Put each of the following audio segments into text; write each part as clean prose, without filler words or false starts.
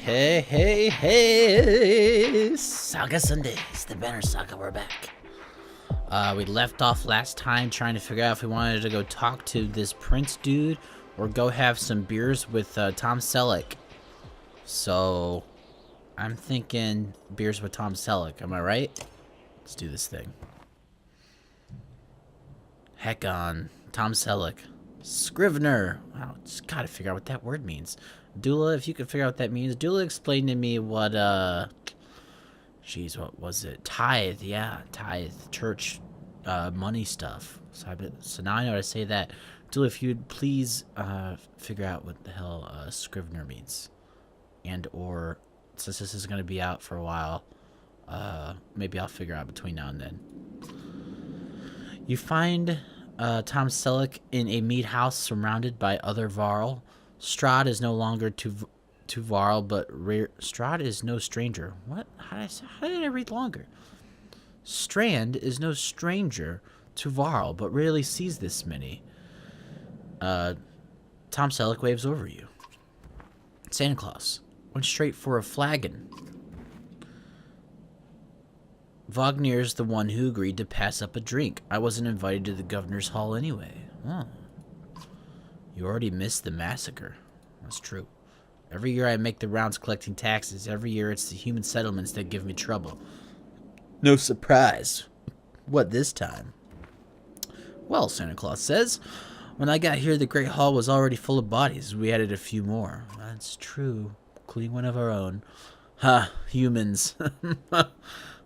Hey, hey, hey! Saga Sundays, the Banner Saga, we're back. We left off last time trying to figure out if we wanted to go talk to this prince dude or go have some beers with Tom Selleck. So, I'm thinking beers with Tom Selleck, am I right? Let's do this thing. Heck on, Tom Selleck. Scrivener. Wow, just gotta figure out what that word means. Dula, if you could figure out what that means. Dula explained to me what, jeez, what was it? Tithe, yeah, tithe, church, money stuff. So now I know how to say that. Dula, if you'd please, figure out what the hell, Scrivener means. And, or, since this is gonna be out for a while, maybe I'll figure out between now and then. You find, Tom Selleck in a meat house surrounded by other Varl. Strahd is no longer to Varl, but Strahd is no stranger. What? How did I read longer? Strand is no stranger to Varl, but rarely sees this many. Tom Selleck waves over you. Santa Claus went straight for a flagon. Wagnier's the one who agreed to pass up a drink. I wasn't invited to the governor's hall anyway. Oh. You already missed the massacre. That's true. Every year I make the rounds collecting taxes. Every year it's the human settlements that give me trouble. No surprise. What this time? Well, Santa Claus says, when I got here the Great Hall was already full of bodies. We added a few more. That's true. Including one of our own. Ha, humans.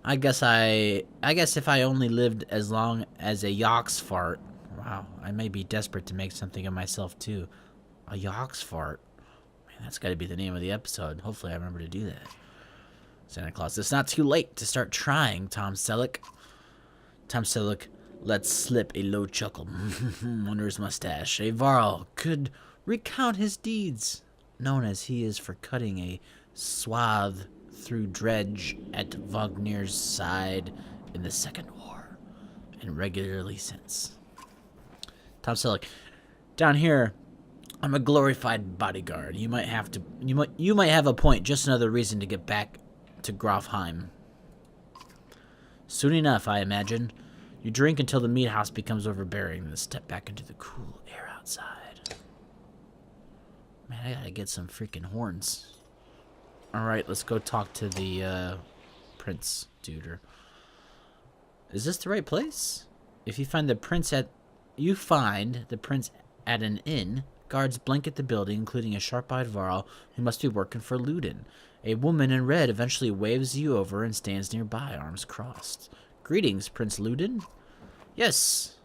I guess if I only lived as long as a Yox fart. Wow, I may be desperate to make something of myself, too. A Yox fart. Man, that's got to be the name of the episode. Hopefully I remember to do that. Santa Claus, it's not too late to start trying, Tom Selleck. Tom Selleck lets slip a low chuckle under his mustache. A Varl could recount his deeds, known as he is for cutting a swath through dredge at Wagnier's side in the Second War, and regularly since. Tom Selleck, down here, I'm a glorified bodyguard. You might have a point. Just another reason to get back to Grofheim. Soon enough, I imagine. You drink until the meat house becomes overbearing, then step back into the cool air outside. Man, I gotta get some freaking horns. Alright, let's go talk to the, prince duder. Is this the right place? If you find the prince at an inn, guards blanket the building, including a sharp-eyed Varl who must be working for Luden. A woman in red eventually waves you over and stands nearby, arms crossed. Greetings, Prince Luden. Yes.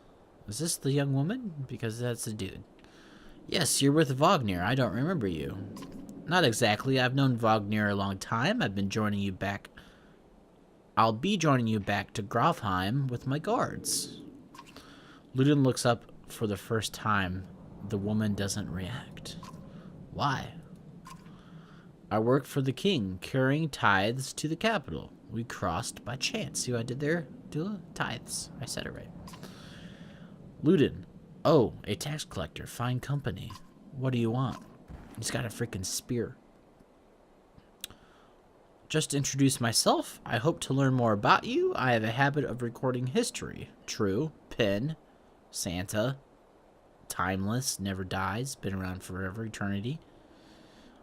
Is this the young woman? Because that's the dude. Yes, you're with Wagner. I don't remember you. Not exactly. I've known Wagner a long time. I'll be joining you back to Grofheim with my guards. Luden looks up for the first time. The woman doesn't react. Why? I work for the king, carrying tithes to the capital. We crossed by chance. See what I did there, Dula? Tithes. I said it right. Luden. Oh, a tax collector. Fine company. What do you want? He's got a freaking spear. Just to introduce myself, I hope to learn more about you. I have a habit of recording history. True. Pen. Santa. Timeless. Never dies. Been around forever. Eternity.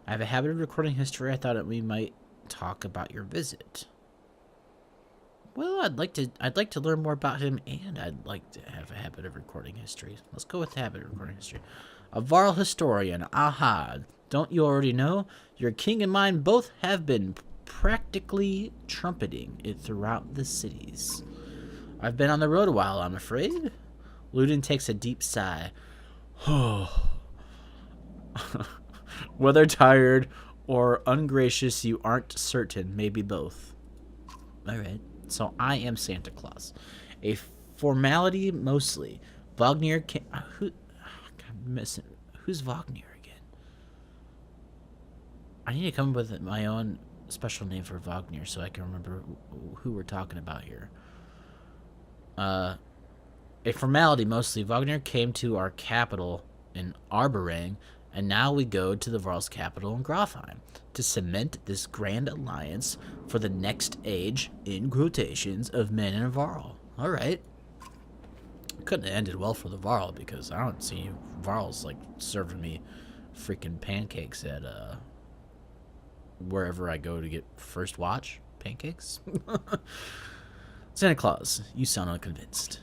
I have a habit of recording history. I thought that we might talk about your visit. Well, I'd like to learn more about him, and I'd like to have a habit of recording history. Let's go with the habit of recording history. A Varl historian. Aha. Don't you already know? Your king and mine both have been practically trumpeting it throughout the cities. I've been on the road a while, I'm afraid. Luden takes a deep sigh. Whether tired or ungracious, you aren't certain. Maybe both. Alright. So I am Santa Claus. A formality mostly. Wagner can... Who's Wagner again? I need to come up with my own special name for Wagner so I can remember who we're talking about here. A A formality mostly. Wagner came to our capital in Arberang, and now we go to the Varl's capital in Grafheim to cement this grand alliance for the next age, in quotations, of men in Varl. Alright. Couldn't have ended well for the Varl, because I don't see Varl's like serving me freaking pancakes at wherever I go to get first watch pancakes. Santa Claus, you sound unconvinced.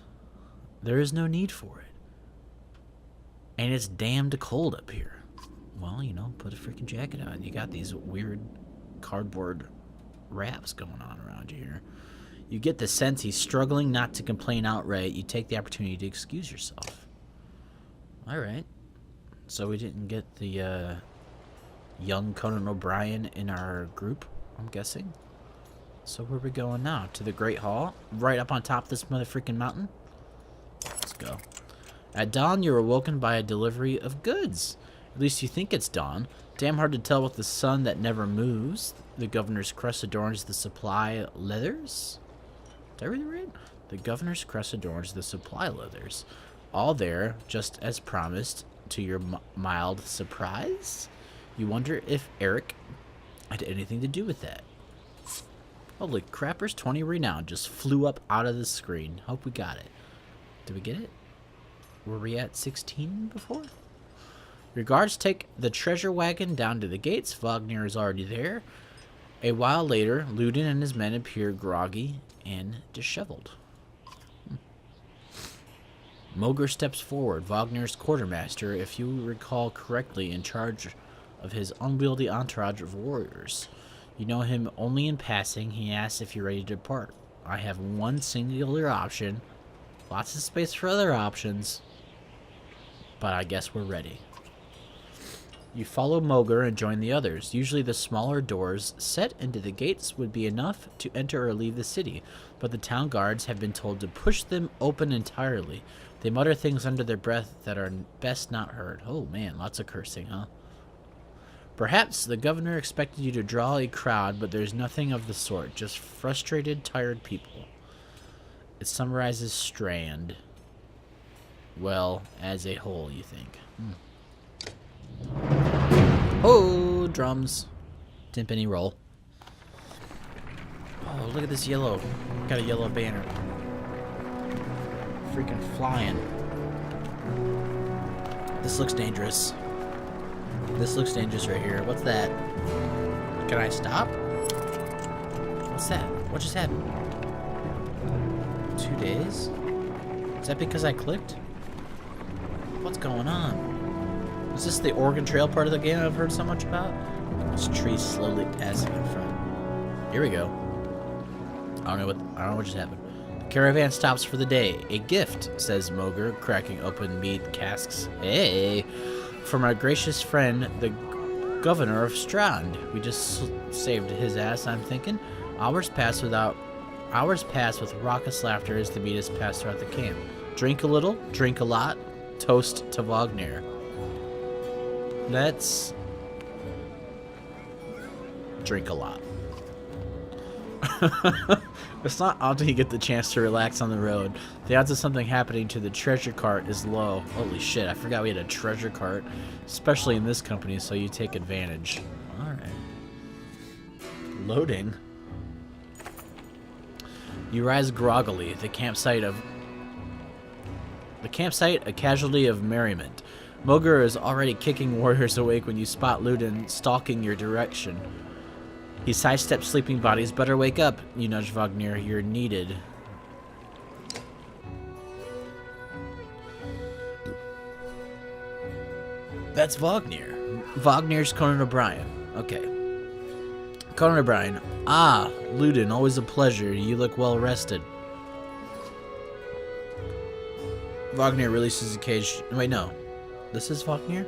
There is no need for it. And it's damned cold up here. Well, you know, put a freaking jacket on. You got these weird cardboard wraps going on around you here. You get the sense he's struggling not to complain outright. You take the opportunity to excuse yourself. Alright. So we didn't get the young Conan O'Brien in our group, I'm guessing. So where are we going now? To the Great Hall? Right up on top of this motherfucking mountain? Let's go. At dawn, you're awoken by a delivery of goods. At least you think it's dawn. Damn hard to tell with the sun that never moves. The governor's crest adorns the supply leathers. Did I read it right? The governor's crest adorns the supply leathers. All there, just as promised, to your mild surprise. You wonder if Eric had anything to do with that. Holy crappers, 20 renown just flew up out of the screen. Hope we got it. Did we get it? Were we at 16 before? Regards, take the treasure wagon down to the gates. Wagner is already there. A while later, Ludin and his men appear groggy and disheveled. Moger steps forward, Wagner's quartermaster, if you recall correctly, in charge of his unwieldy entourage of warriors. You know him only in passing. He asks if you're ready to depart. I have one singular option. Lots of space for other options. But I guess we're ready. You follow Moger and join the others. Usually the smaller doors set into the gates would be enough to enter or leave the city, but the town guards have been told to push them open entirely. They mutter things under their breath that are best not heard. Oh man, lots of cursing, huh? Perhaps the governor expected you to draw a crowd, but there's nothing of the sort. Just frustrated, tired people. It summarizes Strand. Well, as a whole, you think. Oh, drums. Timpani roll. Oh, look at this yellow. Got a yellow banner. Freaking flying. This looks dangerous. This looks dangerous right here. What's that? Can I stop? What's that? What just happened? 2 days? Is that because I clicked? What's going on? Is this the Oregon Trail part of the game I've heard so much about? This tree slowly passing in front. Here we go. I don't know what just happened. The caravan stops for the day. A gift, says Moger, cracking open mead casks. Hey! From our gracious friend, the governor of Strand. We just saved his ass, I'm thinking. Hours pass with raucous laughter as the mead is passed throughout the camp. Drink a little, drink a lot. Toast to Wagner. Let's drink a lot. It's not often you get the chance to relax on the road. The odds of something happening to the treasure cart is low. Holy shit, I forgot we had a treasure cart. Especially in this company, so you take advantage. Alright. Loading. You rise groggily. The campsite, a casualty of merriment. Moger is already kicking warriors awake when you spot Ludin stalking your direction. He sidesteps sleeping bodies. Better wake up, you nudge Wagner. You're needed. That's Wagner. Wagner's Conan O'Brien. Okay. Conan O'Brien. Ah, Ludin, always a pleasure. You look well rested. Wagner releases a cage. Wait, no. This is Wagner?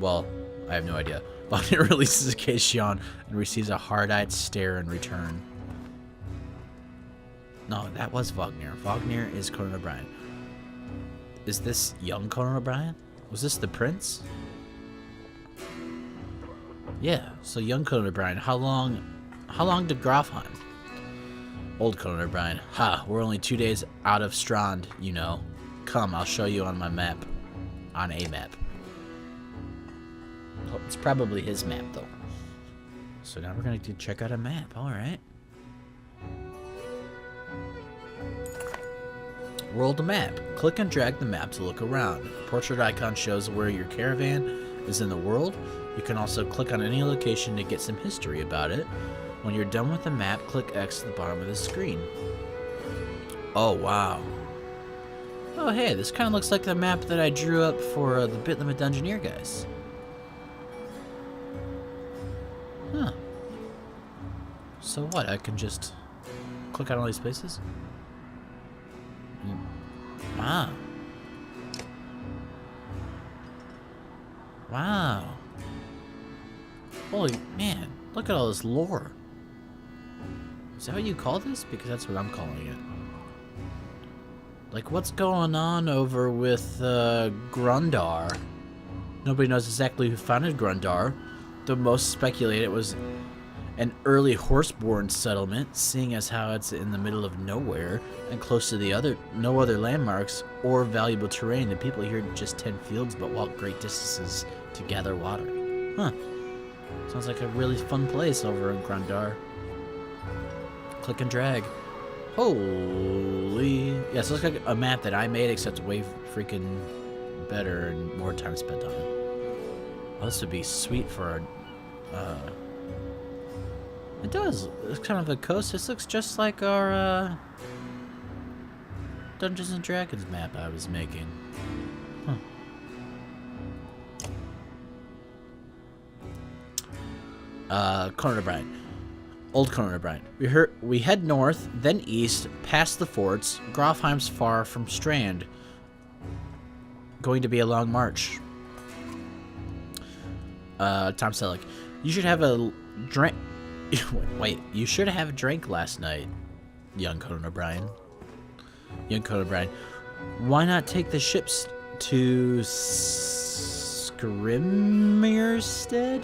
Well, I have no idea. Wagner releases a cage yawn and receives a hard-eyed stare in return. No, that was Wagner. Wagner is Conan O'Brien. Is this young Conan O'Brien? Was this the prince? Yeah, so young Conan O'Brien. How long to Grafheim? Old Conan O'Brien. Ha, we're only 2 days out of Strand, you know. Come, I'll show you on my map. On a map. Oh, it's probably his map, though. So now we're going to check out a map. Alright. World map. Click and drag the map to look around. The portrait icon shows where your caravan is in the world. You can also click on any location to get some history about it. When you're done with the map, click X at the bottom of the screen. Oh, wow. Oh, hey, this kind of looks like the map that I drew up for the Bit Limit Dungeoneer guys. Huh. So what, I can just click on all these places? Wow. Wow. Holy man, look at all this lore. Is that what you call this? Because that's what I'm calling it. Like, what's going on over with Grundar? Nobody knows exactly who founded Grundar. The most speculated was an early horse-born settlement, seeing as how it's in the middle of nowhere and close to the no other landmarks or valuable terrain. The people here just tend fields but walk great distances to gather water. Huh. Sounds like a really fun place over in Grundar. Click and drag. Holy... Yeah, so it looks like a map that I made, except way freaking better and more time spent on it. Well, this would be sweet for our... It does. It's kind of a coast. This looks just like our Dungeons and Dragons map I was making. Huh. Conan O'Brien. Old Conan O'Brien. We head north, then east, past the forts. Grofheim's far from Strand. Going to be a long march. Tom Selleck. You should have a drink. Wait, you should have drank last night, young Conan O'Brien. Young Conan O'Brien. Why not take the ships to Skrimmerstead?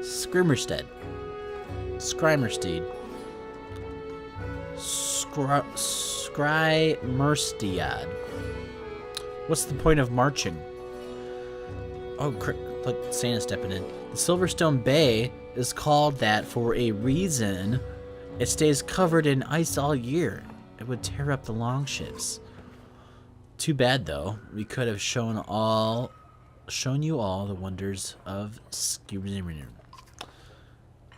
Skrimmerstead. Skrymerstead. Skrymerstead. What's the point of marching? Oh, look, Santa stepping in. The Silverstone Bay is called that for a reason. It stays covered in ice all year. It would tear up the longships. Too bad, though. We could have shown you all the wonders of Skrimmer.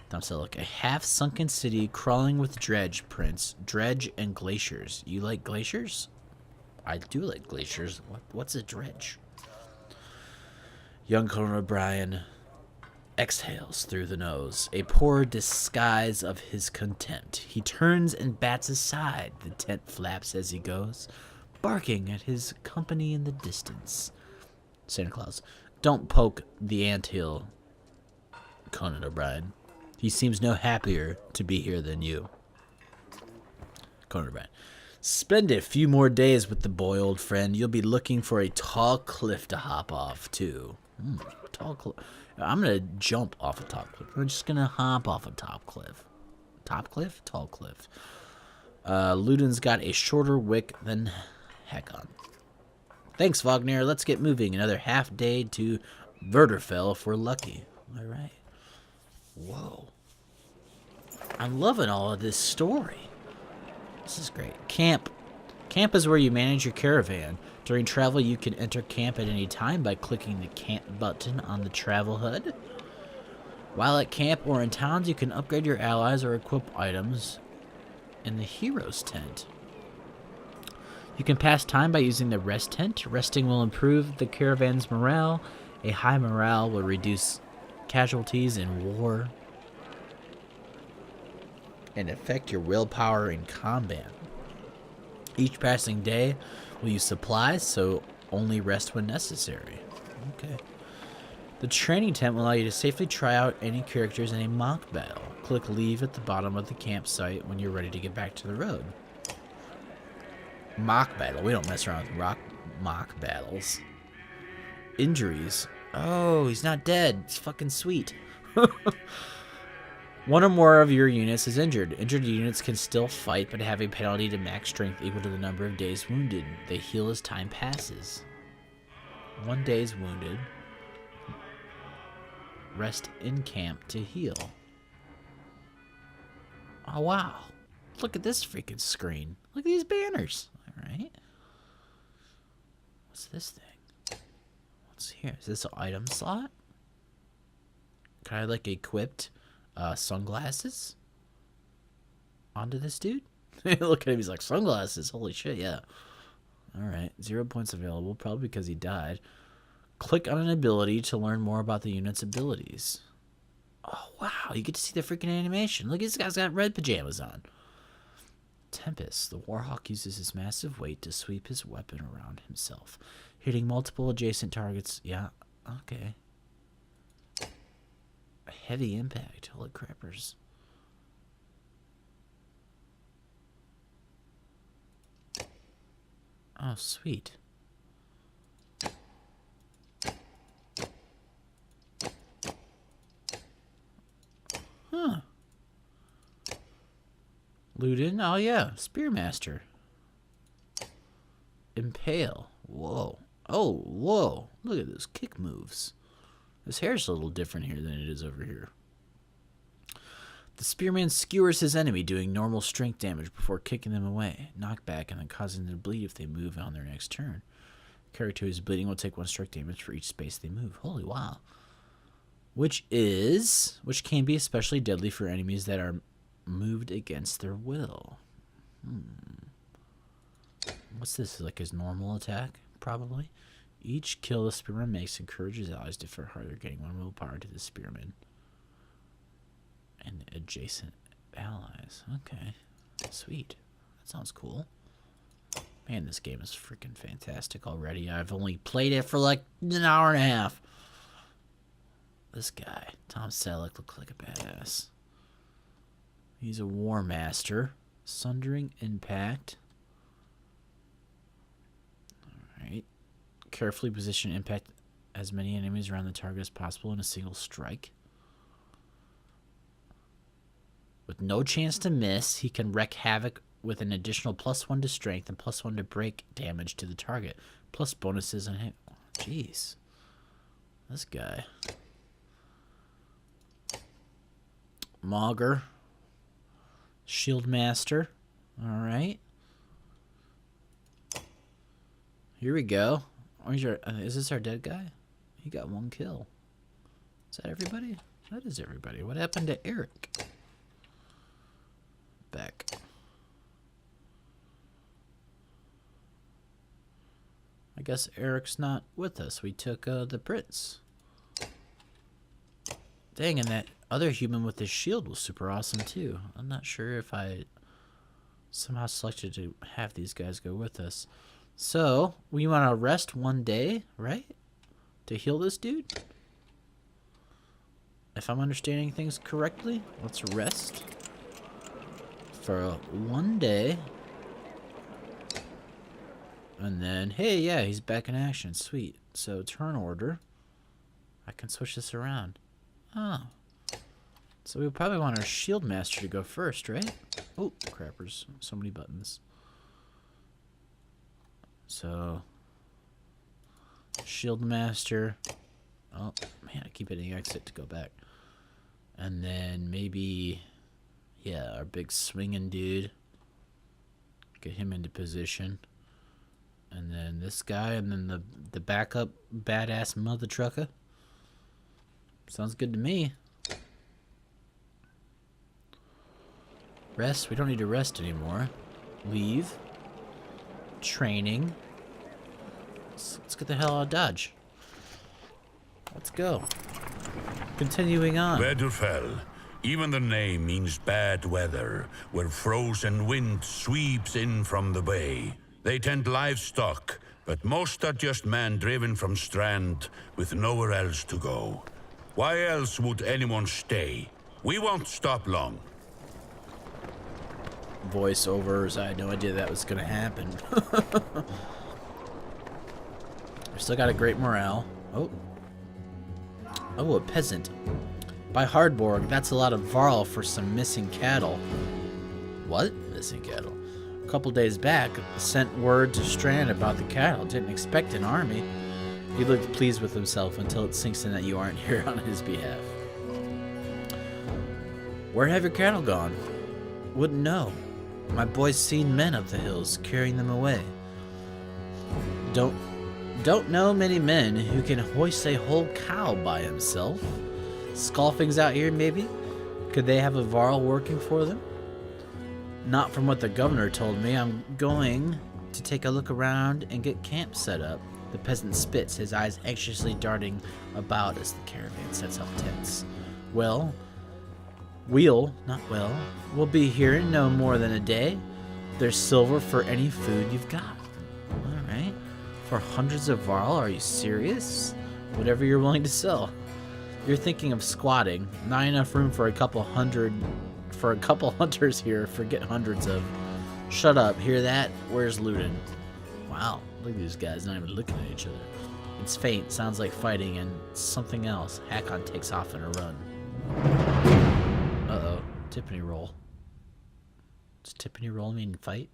Tom Selleck. A half-sunken city crawling with dredge, Prince. Dredge and glaciers. You like glaciers? I do like glaciers. What's a dredge? Young Conan O'Brien exhales through the nose, a poor disguise of his contempt. He turns and bats aside. The tent flaps as he goes, barking at his company in the distance. Santa Claus. Don't poke the anthill, Conan O'Brien. He seems no happier to be here than you. Conan O'Brien. Spend a few more days with the boy, old friend. You'll be looking for a tall cliff to hop off, too. Tall cliff. I'm going to jump off a top cliff. I'm just going to hop off a top cliff. Top cliff? Tall cliff. Ludin's got a shorter wick than Hakon. Thanks, Wagner. Let's get moving. Another half day to Verderfell if we're lucky. All right. Whoa. I'm loving all of this story. This is great. Camp. Camp is where you manage your caravan. During travel, you can enter camp at any time by clicking the camp button on the travel HUD. While at camp or in towns, you can upgrade your allies or equip items in the hero's tent. You can pass time by using the rest tent. Resting will improve the caravan's morale. A high morale will reduce casualties in war and affect your willpower in combat. Each passing day will use supplies, so only rest when necessary. Okay. The training tent will allow you to safely try out any characters in a mock battle. Click leave at the bottom of the campsite when you're ready to get back to the road. Mock battle. We don't mess around with mock battles. Injuries. Oh, he's not dead. It's fucking sweet. One or more of your units is injured. Injured units can still fight, but have a penalty to max strength equal to the number of days wounded. They heal as time passes. 1 day's wounded. Rest in camp to heal. Oh, wow. Look at this freaking screen. Look at these banners. All right. What's this thing? What's here? Is this an item slot? Can I, like, equipped sunglasses onto this dude? Look at him. He's like, sunglasses. Holy shit, yeah. All right. 0 points available, probably because he died. Click on an ability to learn more about the unit's abilities. Oh, wow. You get to see the freaking animation. Look, this guy's got red pajamas on. Tempest. The Warhawk uses his massive weight to sweep his weapon around himself, hitting multiple adjacent targets. Yeah, okay. A heavy impact. Holy crappers. Oh, sweet. Huh. Ludin? Oh, yeah. Spearmaster. Impale. Whoa. Oh, whoa. Look at those kick moves. His hair's a little different here than it is over here. The spearman skewers his enemy, doing normal strength damage before kicking them away. Knockback and then causing them to bleed if they move on their next turn. Character who's bleeding will take 1 strike damage for each space they move. Holy wow. Which can be especially deadly for enemies that are moved against their will. What's this? Like his normal attack? Probably. Each kill the spearman makes encourages allies to fight harder, getting 1 willpower to the spearman and adjacent allies. Okay. Sweet. That sounds cool. Man, this game is freaking fantastic already. I've only played it for like an hour and a half. This guy, Tom Selleck, looks like a badass. He's a War Master. Sundering Impact. Alright. Carefully position impact as many enemies around the target as possible in a single strike. With no chance to miss, he can wreak havoc with an additional +1 to strength and +1 to break damage to the target. Plus bonuses on hit. Jeez. This guy. Mauger. Shield Master. Alright. Here we go. Is this our dead guy? He got 1 kill. Is that everybody? That is everybody. What happened to Eric? Back. I guess Eric's not with us. We took the prince. Dang, and that other human with his shield was super awesome too. I'm not sure if I somehow selected to have these guys go with us. So, we want to rest 1 day, right? To heal this dude? If I'm understanding things correctly, let's rest for 1 day. And then, hey, yeah, he's back in action. Sweet. So, turn order. I can switch this around. Oh. So, we probably want our Shield Master to go first, right? Oh, crappers. So many buttons. So, Shield Master. Oh, man, I keep hitting exit to go back. And then maybe, yeah, our big swinging dude. Get him into position. And then this guy, and then the backup badass mother trucker. Sounds good to me. Rest. We don't need to rest anymore. Leave. Training. Let's get the hell out of Dodge. Let's go. Continuing on. Weatherfell. Even the name means bad weather, where frozen wind sweeps in from the bay. They tend livestock, but most are just men driven from Strand with nowhere else to go. Why else would anyone stay? We won't stop long. Voiceovers. I had no idea that was going to happen. We still got a great morale. Oh. Oh, a peasant. By Hardborg, that's a lot of Varl for some missing cattle. What? Missing cattle? A couple days back, sent word to Strand about the cattle. Didn't expect an army. He looked pleased with himself until it sinks in that you aren't here on his behalf. Where have your cattle gone? Wouldn't know. My boy's seen men up the hills, carrying them away. Don't know many men who can hoist a whole cow by himself. Scoffings out here, maybe? Could they have a Varl working for them? Not from what the governor told me. I'm going to take a look around and get camp set up. The peasant spits, his eyes anxiously darting about as the caravan sets up tents. We'll be here in no more than a day. There's silver for any food you've got. Alright. For hundreds of Varl, are you serious? Whatever you're willing to sell. You're thinking of squatting. Not enough room for a couple hunters here. Forget hundreds of. Shut up. Hear that? Where's Luden? Wow. Look at these guys not even looking at each other. It's faint. Sounds like fighting and something else. Hakon takes off in a run. Uh-oh. Tippany roll. Does Tippany roll mean fight?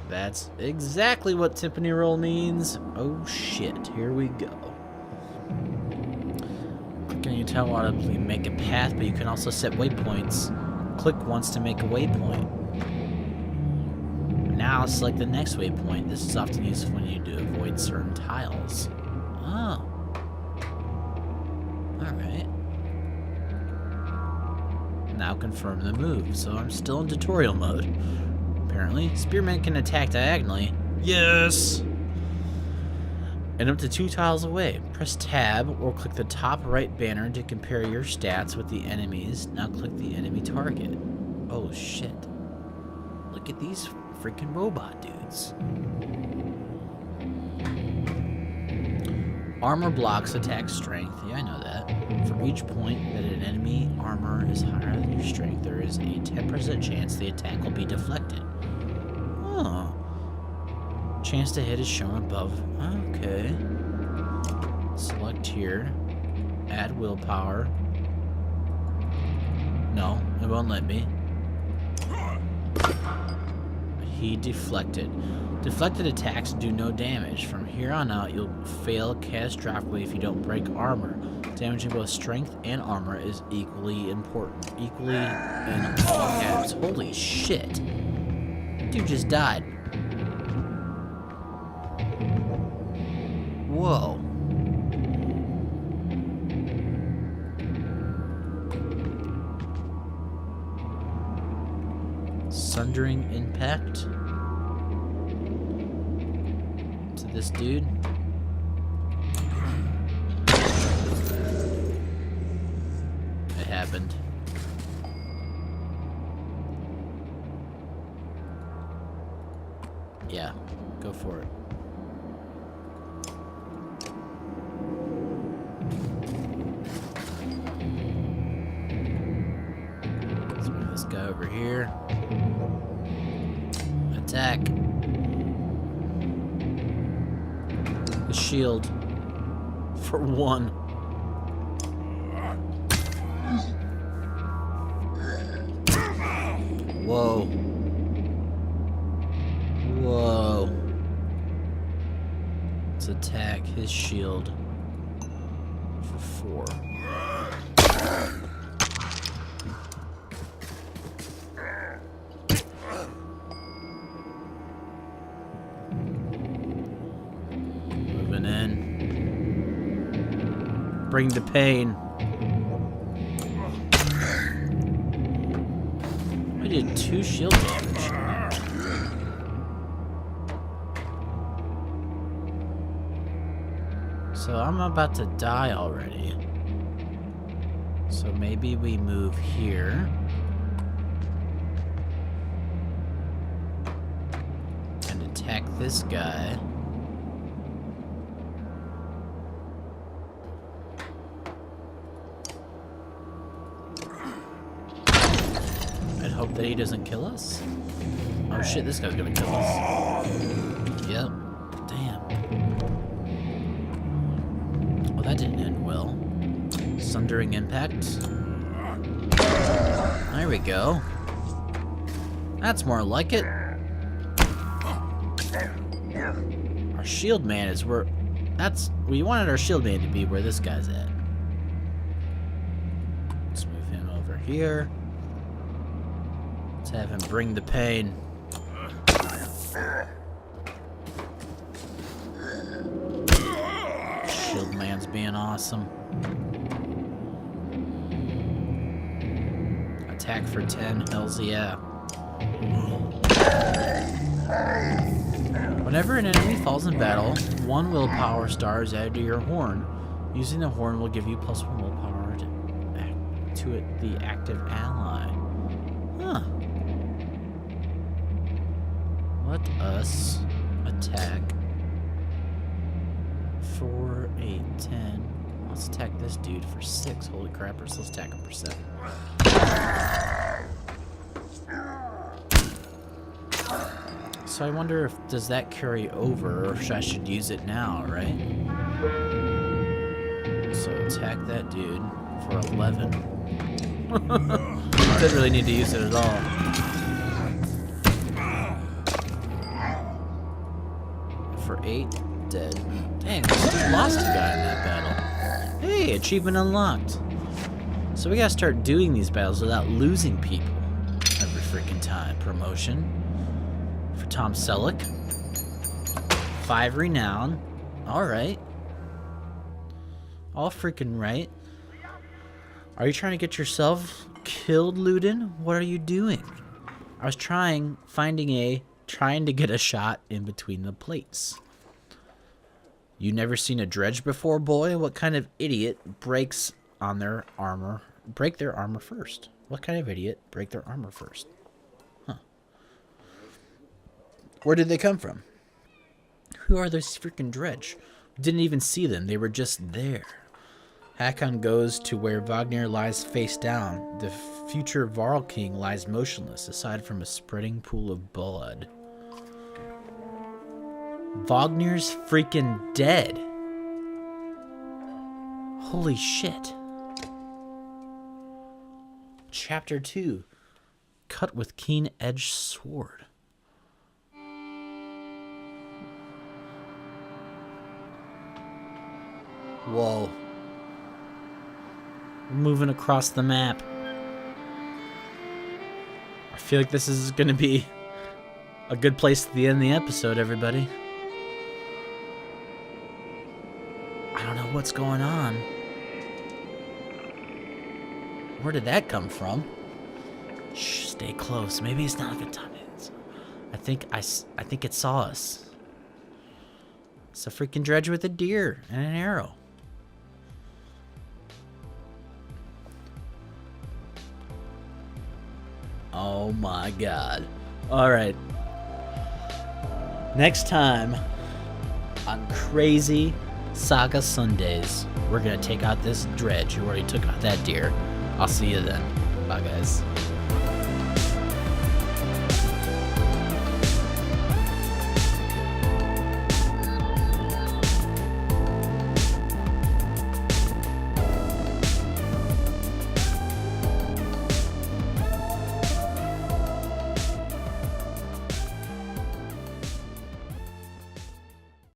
That's exactly what Tippany roll means. Oh shit, here we go. Clicking you tell how to make a path, but you can also set waypoints. Click once to make a waypoint. Now select the next waypoint. This is often used when you do avoid certain tiles. Oh. Alright. Now confirm the move, so I'm still in tutorial mode. Apparently, spearmen can attack diagonally. Yes! And up to 2 tiles away. Press tab or click the top right banner to compare your stats with the enemies. Now click the enemy target. Oh shit. Look at these freaking robot dudes. Armor blocks attack strength. Yeah, I know that. For each point that an enemy armor is higher than your strength, there is a 10% chance the attack will be deflected. Oh. Chance to hit is shown above. Okay. Select here. Add willpower. No, it won't let me. He deflected. Deflected attacks do no damage. From here on out, you'll fail catastrophically if you don't break armor. Damaging both strength and armor is equally important. Equally in all caps. Holy shit. Dude just died. Whoa. Sundering impact to this dude. It happened. Yeah, go for it. Let's move this guy over here. Attack. The shield for 1. Whoa. Whoa. Let's attack his shield for 4. Moving in. Bring the pain. I did 2 shield damage. So I'm about to die already. So maybe we move here. And attack this guy. I'd hope that he doesn't kill us. Oh shit, this guy's gonna kill us. Yep. Damn. Well, that didn't end well. Sundering impact. There we go. That's more like it. Our shield man is where... We wanted our shield man to be where this guy's at. Let's move him over here. Let's have him bring the pain. Shield man's being awesome. Attack for 10, hells yeah. Whenever an enemy falls in battle, 1 willpower star is added to your horn. Using the horn will give you +1 willpower to the active ally. Huh. Let us attack 4, 8, 10. Let's attack this dude for 6. Holy crappers, let's attack him for 7. So I wonder if, does that carry over, or I should use it now, right? So attack that dude for 11. Didn't really need to use it at all. For 8, dead. Dang, this dude lost a guy in that battle. Hey, achievement unlocked. So we gotta start doing these battles without losing people every freaking time. Promotion for Tom Selleck. 5 renown. Alright. All freaking right. Are you trying to get yourself killed, Luden? What are you doing? I was trying to get a shot in between the plates. You never seen a dredge before, boy? What kind of idiot breaks on their armor? Break their armor first. What kind of idiot break their armor first? Huh. Where did they come from? Who are those freaking dredge? Didn't even see them. They were just there. Hakon goes to where Wagner lies face down. The future Varl King lies motionless, aside from a spreading pool of blood. Wagner's freaking dead. Holy shit. Chapter 2. Cut with keen-edged sword. Whoa. We're moving across the map. I feel like this is going to be a good place to end the episode, everybody. I don't know what's going on. Where did that come from? Shh, stay close. Maybe it's not a good time. I think it saw us. It's a freaking dredge with a deer and an arrow. Oh my god. Alright. Next time on Crazy Saga Sundays, we're gonna take out this dredge who already took out that deer. I'll see you then. Bye, guys.